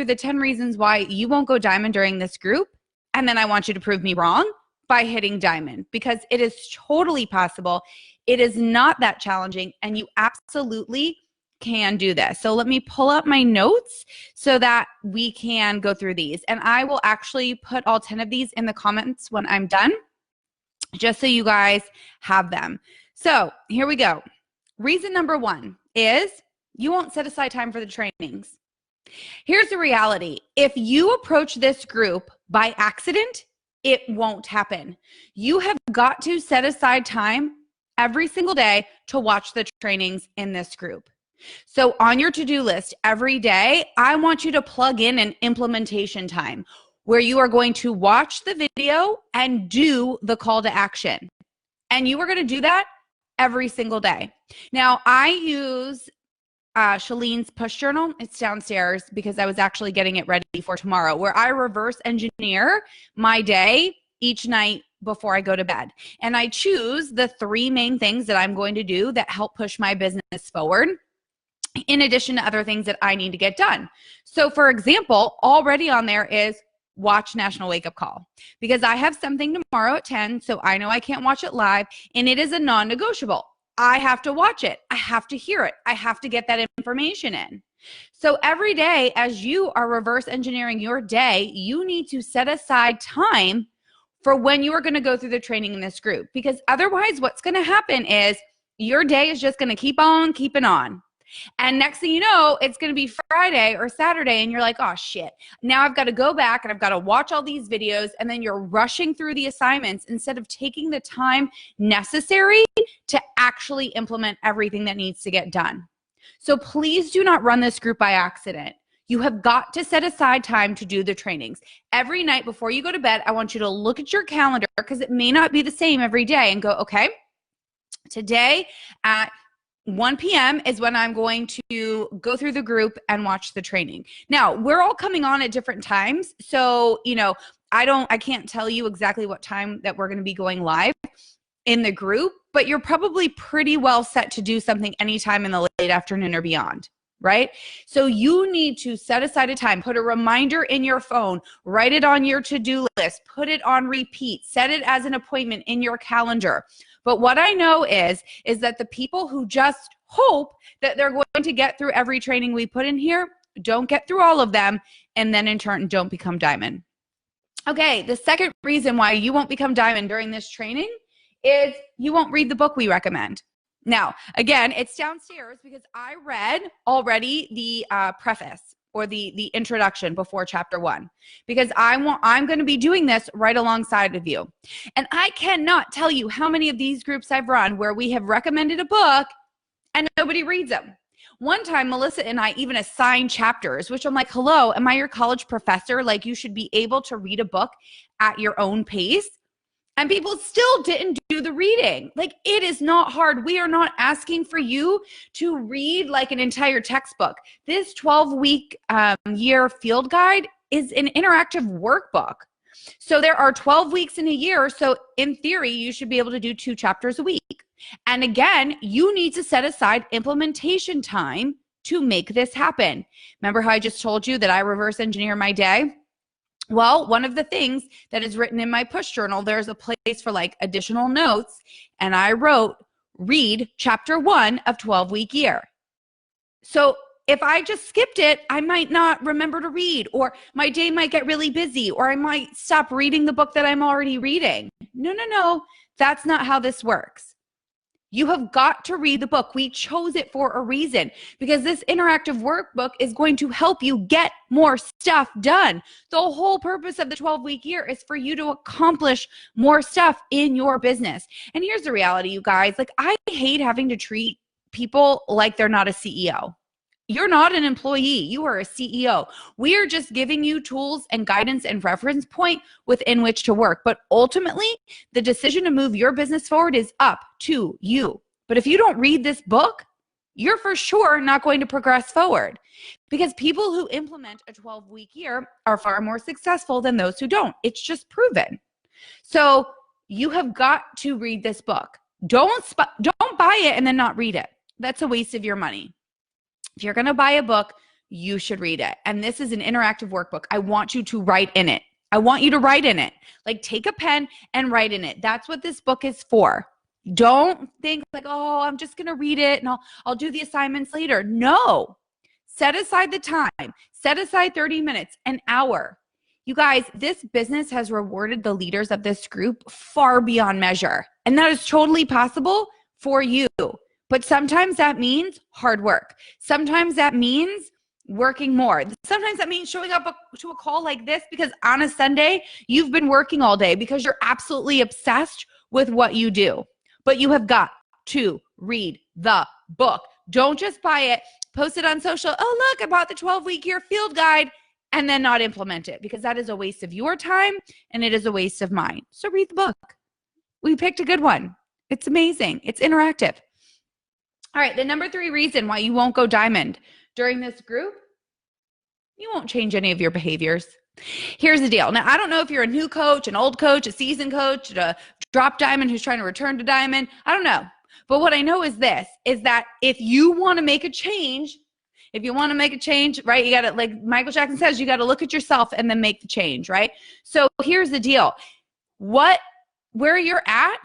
the 10 reasons why you won't go diamond during this group. And then I want you to prove me wrong by hitting diamond, because it is totally possible. It is not that challenging, and you absolutely can do this. So let me pull up my notes so that we can go through these. And I will actually put all 10 of these in the comments when I'm done, just so you guys have them. So here we go. Reason number 1 is you won't set aside time for the trainings. Here's the reality. If you approach this group by accident, it won't happen. You have got to set aside time every single day to watch the trainings in this group. So on your to-do list every day, I want you to plug in an implementation time where you are going to watch the video and do the call to action. And you are going to do that every single day. Now, I use Shalene's push journal. It's downstairs because I was actually getting it ready for tomorrow, where I reverse engineer my day each night before I go to bed. And I choose the 3 main things that I'm going to do that help push my business forward, in addition to other things that I need to get done. So for example, already on there is watch National Wake Up Call, because I have something tomorrow at 10, so I know I can't watch it live, and it is a non-negotiable. I have to watch it. I have to hear it. I have to get that information in. So every day, as you are reverse engineering your day, you need to set aside time for when you are going to go through the training in this group, because otherwise what's going to happen is your day is just going to keep on keeping on. And next thing you know, it's going to be Friday or Saturday, and you're like, oh shit, now I've got to go back and I've got to watch all these videos, and then you're rushing through the assignments instead of taking the time necessary to actually implement everything that needs to get done. So please do not run this group by accident. You have got to set aside time to do the trainings. Every night before you go to bed, I want you to look at your calendar, because it may not be the same every day, and go, okay, today at 1 p.m. is when I'm going to go through the group and watch the training. Now, we're all coming on at different times. So, you know, I can't tell you exactly what time that we're going to be going live in the group, but you're probably pretty well set to do something anytime in the late afternoon or beyond, right? So you need to set aside a time, put a reminder in your phone, write it on your to-do list, put it on repeat, set it as an appointment in your calendar. But what I know is that the people who just hope that they're going to get through every training we put in here don't get through all of them, and then in turn don't become diamond. Okay, the second reason why you won't become diamond during this training is you won't read the book we recommend. Now, again, it's downstairs because I read already the preface or the introduction before chapter 1, because I'm going to be doing this right alongside of you. And I cannot tell you how many of these groups I've run where we have recommended a book and nobody reads them. One time, Melissa and I even assigned chapters, which I'm like, hello, am I your college professor? Like, you should be able to read a book at your own pace. And people still didn't do the reading. Like, it is not hard. We are not asking for you to read like an entire textbook. This 12-week year field guide is an interactive workbook. So there are 12 weeks in a year. So in theory, you should be able to do 2 chapters a week. And again, you need to set aside implementation time to make this happen. Remember how I just told you that I reverse engineer my day? Well, one of the things that is written in my push journal, there's a place for like additional notes, and I wrote, read chapter 1 of 12-week year. So if I just skipped it, I might not remember to read, or my day might get really busy, or I might stop reading the book that I'm already reading. No, that's not how this works. You have got to read the book. We chose it for a reason, because this interactive workbook is going to help you get more stuff done. The whole purpose of the 12-week year is for you to accomplish more stuff in your business. And here's the reality, you guys. Like, I hate having to treat people like they're not a CEO. You're not an employee. You are a CEO. We are just giving you tools and guidance and reference point within which to work. But ultimately, the decision to move your business forward is up to you. But if you don't read this book, you're for sure not going to progress forward, because people who implement a 12-week year are far more successful than those who don't. It's just proven. So you have got to read this book. Don't buy it and then not read it. That's a waste of your money. If you're going to buy a book, you should read it. And this is an interactive workbook. I want you to write in it. I want you to write in it. Like, take a pen and write in it. That's what this book is for. Don't think like, oh, I'm just going to read it and I'll do the assignments later. No. Set aside the time. Set aside 30 minutes, an hour. You guys, this business has rewarded the leaders of this group far beyond measure. And that is totally possible for you. But sometimes that means hard work. Sometimes that means working more. Sometimes that means showing up to a call like this because on a Sunday, you've been working all day because you're absolutely obsessed with what you do. But you have got to read the book. Don't just buy it, post it on social. Oh, look, I bought the 12-week year field guide, and then not implement it, because that is a waste of your time and it is a waste of mine. So read the book. We picked a good one. It's amazing. It's interactive. All right, the number 3 reason why you won't go diamond during this group, you won't change any of your behaviors. Here's the deal. Now, I don't know if you're a new coach, an old coach, a seasoned coach, a drop diamond who's trying to return to diamond. I don't know. But what I know is this, is that if you want to make a change, right? You got to, like Michael Jackson says, you got to look at yourself and then make the change, right? So here's the deal. Where you're at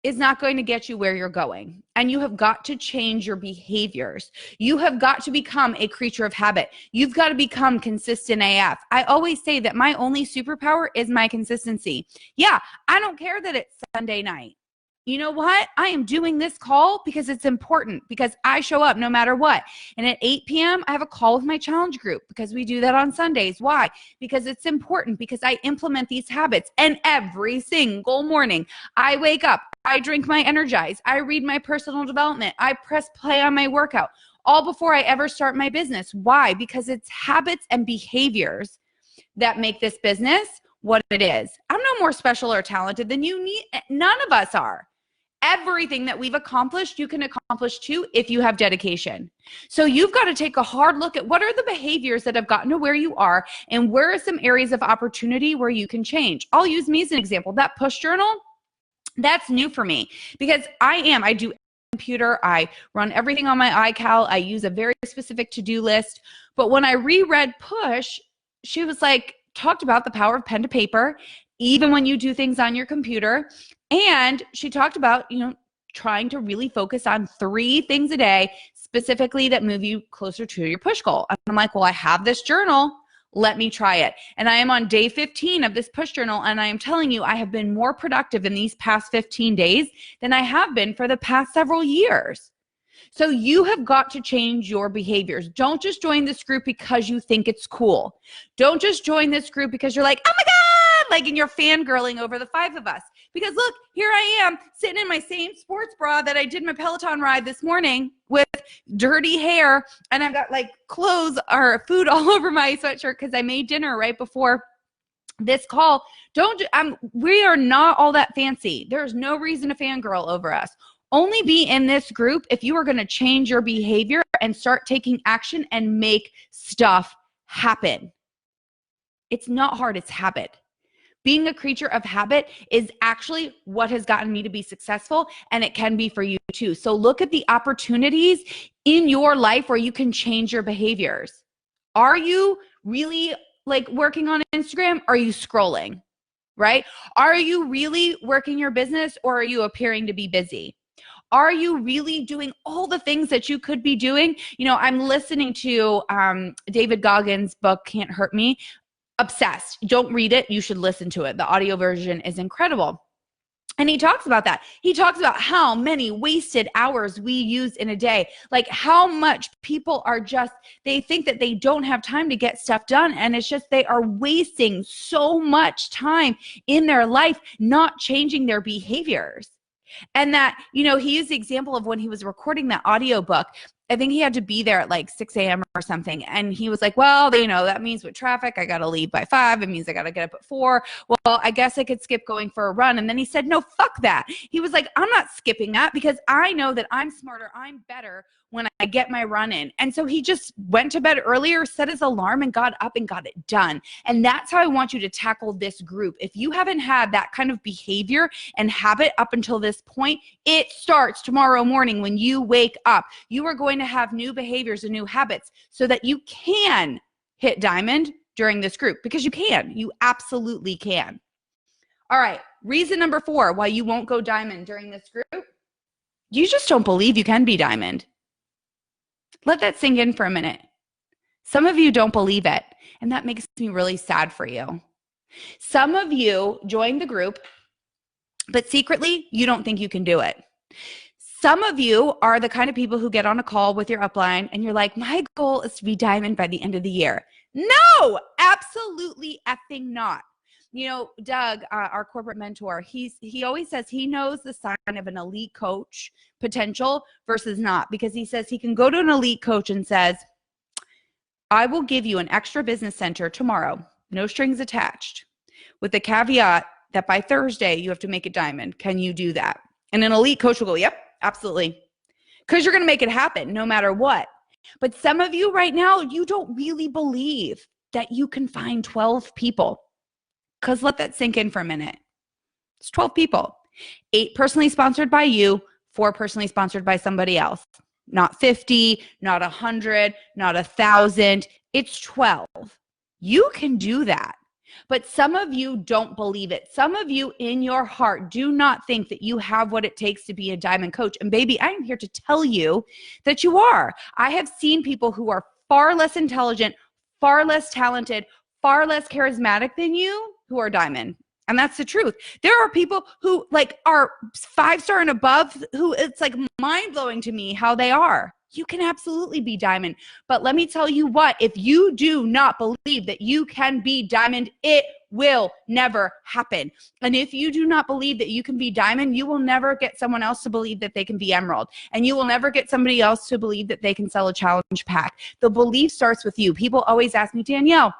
is not going to get you where you're going. And you have got to change your behaviors. You have got to become a creature of habit. You've got to become consistent AF. I always say that my only superpower is my consistency. Yeah, I don't care that it's Sunday night. You know what? I am doing this call because it's important, because I show up no matter what. And at 8 p.m., I have a call with my challenge group because we do that on Sundays. Why? Because it's important, because I implement these habits. And every single morning, I wake up, I drink my Energize, I read my personal development, I press play on my workout, all before I ever start my business. Why? Because it's habits and behaviors that make this business what it is. I'm no more special or talented than you. None of us are. Everything that we've accomplished, you can accomplish too if you have dedication. So you've got to take a hard look at what are the behaviors that have gotten to where you are, and where are some areas of opportunity where you can change. I'll use me as an example. That push journal, that's new for me, because I do computer, I run everything on my iCal, I use a very specific to-do list. But when I reread Push, she was like, talked about the power of pen to paper, even when you do things on your computer. And she talked about, trying to really focus on 3 things a day, specifically that move you closer to your push goal. And I'm like, well, I have this journal. Let me try it. And I am on day 15 of this push journal. And I am telling you, I have been more productive in these past 15 days than I have been for the past several years. So you have got to change your behaviors. Don't just join this group because you think it's cool. Don't just join this group because you're like, oh my God, like, and you're fangirling over the 5 of us. Because look, here I am sitting in my same sports bra that I did my Peloton ride this morning with dirty hair, and I've got like clothes or food all over my sweatshirt because I made dinner right before this call. We are not all that fancy. There's no reason to fangirl over us. Only be in this group if you are going to change your behavior and start taking action and make stuff happen. It's not hard, it's habit. Being a creature of habit is actually what has gotten me to be successful, and it can be for you too. So look at the opportunities in your life where you can change your behaviors. Are you really like working on Instagram? Are you scrolling, right? Are you really working your business, or are you appearing to be busy? Are you really doing all the things that you could be doing? I'm listening to David Goggins' book, Can't Hurt Me. Obsessed. Don't read it. You should listen to it. The audio version is incredible. And he talks about that. He talks about how many wasted hours we use in a day. Like how much people are they think that they don't have time to get stuff done. And it's just they are wasting so much time in their life not changing their behaviors. And that, he used the example of when he was recording that audiobook. I think he had to be there at like 6 a.m. or something. And he was like, well, that means with traffic, I got to leave by 5. It means I got to get up at 4. Well, I guess I could skip going for a run. And then he said, no, fuck that. He was like, I'm not skipping that because I know that I'm smarter. I'm better when I get my run in. And so he just went to bed earlier, set his alarm, and got up and got it done. And that's how I want you to tackle this group. If you haven't had that kind of behavior and habit up until this point, it starts tomorrow morning when you wake up. You are going to have new behaviors and new habits. so that you can hit diamond during this group, because you absolutely can. All right, reason number 4 why you won't go diamond during this group, you just don't believe you can be diamond. Let that sink in for a minute. Some of you don't believe it, and that makes me really sad for you. Some of you joined the group, but secretly, you don't think you can do it. Some of you are the kind of people who get on a call with your upline and you're like, my goal is to be diamond by the end of the year. No, absolutely effing not. You know, Doug, our corporate mentor, he always says he knows the sign of an elite coach potential versus not, because he says he can go to an elite coach and says, I will give you an extra business center tomorrow, no strings attached, with the caveat that by Thursday you have to make it diamond. Can you do that? And an elite coach will go, yep, absolutely. Because you're going to make it happen no matter what. But some of you right now, you don't really believe that you can find 12 people. Because let that sink in for a minute. It's 12 people. 8 personally sponsored by you, 4 personally sponsored by somebody else. Not 50, not 100, not 1,000. It's 12. You can do that. But some of you don't believe it. Some of you in your heart do not think that you have what it takes to be a diamond coach. And baby, I am here to tell you that you are. I have seen people who are far less intelligent, far less talented, far less charismatic than you who are diamond. And that's the truth. There are people who like are 5-star and above who it's like mind-blowing to me how they are. You can absolutely be diamond. But let me tell you what, if you do not believe that you can be diamond, it will never happen. And if you do not believe that you can be diamond, you will never get someone else to believe that they can be emerald. And you will never get somebody else to believe that they can sell a challenge pack. The belief starts with you. People always ask me, Danielle,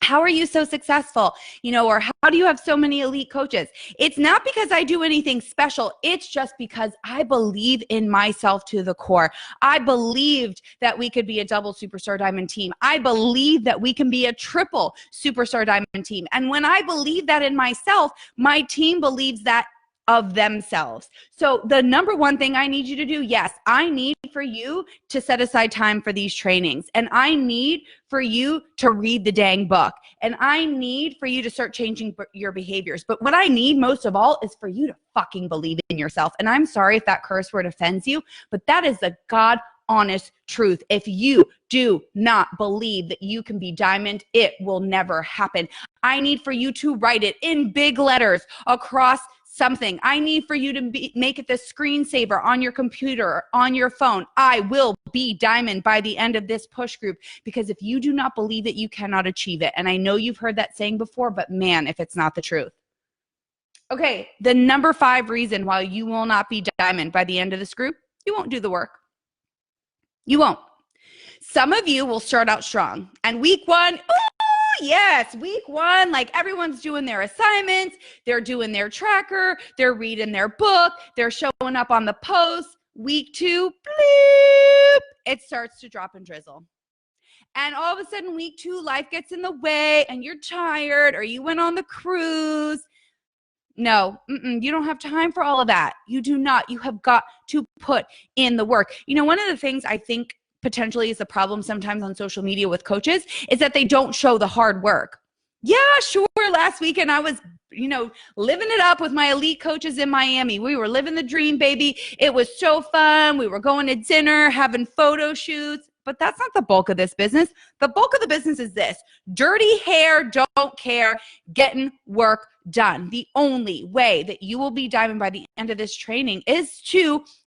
how are you so successful? You know, or how do you have so many elite coaches? It's not because I do anything special. It's just because I believe in myself to the core. I believed that we could be a double superstar diamond team. I believe that we can be a triple superstar diamond team. And when I believe that in myself, my team believes that of themselves. So the number one thing I need you to do, yes, I need for you to set aside time for these trainings. And I need for you to read the dang book. And I need for you to start changing your behaviors. But what I need most of all is for you to fucking believe in yourself. And I'm sorry if that curse word offends you, but that is the God honest truth. If you do not believe that you can be diamond, it will never happen. I need for you to write it in big letters across something. I need for you to make it the screensaver on your computer, on your phone. I will be diamond by the end of this push group, because if you do not believe it, you cannot achieve it. And I know you've heard that saying before, but man, if it's not the truth. Okay, the number 5 reason why you will not be diamond by the end of this group, you won't do the work. You won't. Some of you will start out strong, and week 1, ooh, yes, week 1, like everyone's doing their assignments, they're doing their tracker, they're reading their book, they're showing up on the post. Week 2, bleep, it starts to drop and drizzle. And all of a sudden, week 2, life gets in the way and you're tired, or you went on the cruise. No, you don't have time for all of that. You do not. You have got to put in the work. You know, one of the things I think potentially is a problem sometimes on social media with coaches is that they don't show the hard work. Yeah, sure. Last weekend I was, living it up with my elite coaches in Miami. We were living the dream, baby. It was so fun. We were going to dinner, having photo shoots. But that's not the bulk of this business. The bulk of the business is this: dirty hair, don't care, getting work done. The only way that you will be diamond by the end of this training is to